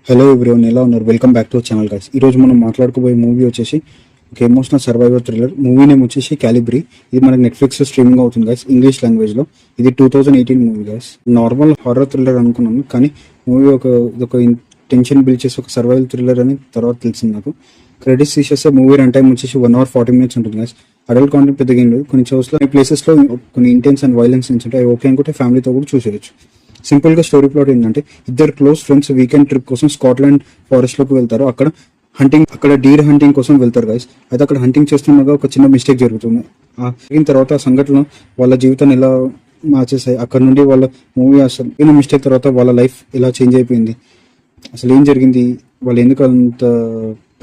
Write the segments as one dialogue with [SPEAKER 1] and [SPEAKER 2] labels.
[SPEAKER 1] Hello everyone, ఎలా ఉన్నారు? Welcome back to our channel guys. ఈరోజు మనం మాట్లాడుకోబోయే మూవీ వచ్చేసి ఒక emotional survivor thriller. Movie name వచ్చేసి క్యాలిబ్రీ. ఇది మనకి నెట్ఫ్లిక్స్లో స్ట్రీమింగ్ అవుతుంది గైస్, ఇంగ్లీష్ లాంగ్వేజ్లో. ఇది 2018 movie guys. Normal horror thriller అనుకున్నాను, కానీ మూవీ ఒక టెన్షన్ బిల్డ్ చేసి ఒక సర్వైవల్ థ్రిల్లర్ అని తర్వాత తెలిసింది నాకు. క్రెడిట్స్ తీసేస్తే మూవీ రన్ టైం వచ్చేసి 1 hour 40 minutes ఉంటుంది గైస్. అడల్ట్ కాంటెంట్ పెద్దగా ఏం లేదు. కొన్ని షోస్లో ప్లేసెస్లో కొన్ని ఇంటెన్స్ అండ్ వైలెన్స్ నుంచి ఉంటాయి. ఓకే అనుకుంటే ఫ్యామిలీతో కూడా చూసేయచ్చు. సింపుల్ గా స్టోరీ ప్లాట్ ఏంటంటే, ఇద్దరు క్లోజ్ ఫ్రెండ్స్ వీకెండ్ ట్రిప్ కోసం స్కాట్లాండ్ ఫారెస్ట్ లోకి వెళ్తారు. అక్కడ డీర్ హంటింగ్ కోసం వెళ్తారు గైస్. అయితే అక్కడ హంటింగ్ చేస్తుండగా ఒక చిన్న మిస్టేక్ జరుగుతుంది. జరిగిన తర్వాత ఆ సంఘటన వాళ్ళ జీవితాన్ని ఎలా మార్చేసాయి. అక్కడ నుండి వాళ్ళ మూవీ అసలు మిస్టేక్ తర్వాత వాళ్ళ లైఫ్ ఎలా చేంజ్ అయిపోయింది, అసలు ఏం జరిగింది, వాళ్ళు ఎందుకు అంత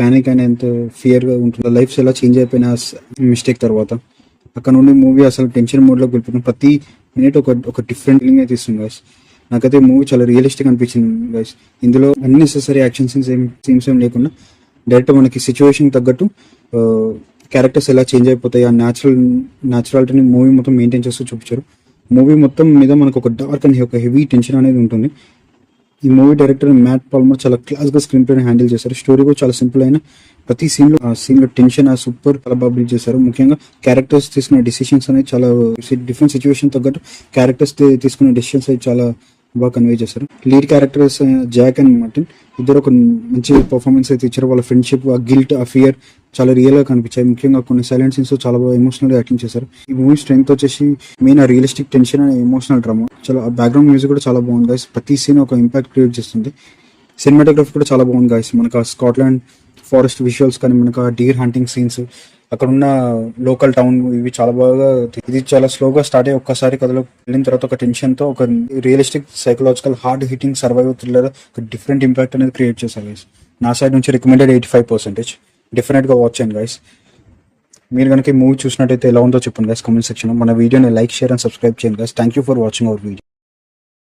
[SPEAKER 1] ప్యానిక్ అయినా ఎంత ఫియర్ గా ఉంటుంది, లైఫ్ ఎలా చేంజ్ అయిపోయిన మిస్టేక్ తర్వాత. అక్కడ నుండి మూవీ అసలు టెన్షన్ మోడ్ లోకి వెళ్ళిపోతుంది. ప్రతి మినిట్ ఒక డిఫరెంట్ ఫీలింగ్ అయితే ఇస్తుంది గైస్. నాకైతే మూవీ చాలా రియలిస్టిక్ అనిపించింది గైస్. ఇందులో అన్నెసెసరీ యాక్షన్ సీన్స్ ఏం లేకుండా డైరెక్ట్ మనకి సిచ్యువేషన్ తగ్గట్టు క్యారెక్టర్స్ ఎలా చేంజ్ అయిపోతాయి, ఆ న్యాచురాలిటీని మూవీ మొత్తం మెయింటైన్ చేస్తూ చూపించారు. మూవీ మొత్తం మీద మనకు ఒక డార్క్ అండ్ ఒక హెవీ టెన్షన్ అనేది ఉంటుంది. ఈ మూవీ డైరెక్టర్ మ్యాట్ పాల్మర్ చాలా క్లాస్ గా స్క్రీన్ ప్లే హ్యాండిల్ చేశారు. స్టోరీ కూడా చాలా సింపుల్ అయిన ప్రతి సీన్ లో టెన్షన్ సూపర్ చాలా బాగా బిల్డ్ చేశారు. ముఖ్యంగా క్యారెక్టర్స్ తీసుకునే డిసిషన్స్ అనేది చాలా డిఫరెంట్ సిచ్యువేషన్ తగ్గట్టు క్యారెక్టర్స్ తీసుకునే డిసిషన్స్ అయితే చాలా బాగా కన్వే చేశారు. Lead characters Jack and Martin ఇద్దరు ఒక మంచి పర్ఫార్మెన్స్ అయితే ఇచ్చారు. వాళ్ళ ఫ్రెండ్షిప్, ఆ గిల్ట్, ఆ ఫియర్ చాలా రియల్ గా కనిపించాయి. ముఖ్యంగా కొన్ని సైలెంట్ సీన్స్ చాలా బాగా ఎమోషనల్ గా యాక్టింగ్ చేశారు. ఈ మూవీ స్ట్రెంగ్త్ వచ్చేసి main realistic tension and emotional drama. చాలా బ్యాక్గ్రౌండ్ మ్యూజిక్ కూడా చాలా బాగుంది గైస్. ప్రతి సీన్ ఒక ఇంపాక్ట్ క్రియేట్ చేస్తుంది. సినిమాటోగ్రఫీ కూడా చాలా బాగుంది గైస్. మనకు ఆ స్కాట్లాండ్ ఫారెస్ట్ విజువల్స్ కానీ, మనకు ఆ డీర్ హంటింగ్ సీన్స్, అక్కడ ఉన్న లోకల్ టౌన్, ఇవి చాలా బాగా. ఇది చాలా స్లోగా స్టార్ట్ అయ్యి ఒక్కసారి కథలో వెళ్ళిన తర్వాత ఒక టెన్షన్ తో ఒక realistic psychological hard hitting survival thriller ఒక డిఫరెంట్ ఇంపాక్ట్ అనేది క్రియేట్ చేశారు గైస్. నా సైడ్ నుంచి రికమెండెడ్ 85%. డెఫినెట్ గా వాచ్ చేయండి గైస్. మీరు కనుక ఈ మూవీ చూసినట్టయితే ఎలా ఉందో చెప్పండి గైస్ కామెంట్ సెక్షన్ లో. మన వీడియోని లైక్, షేర్ అండ్ సబ్స్క్రైబ్ చేయండి guys. Thank you for watching our video.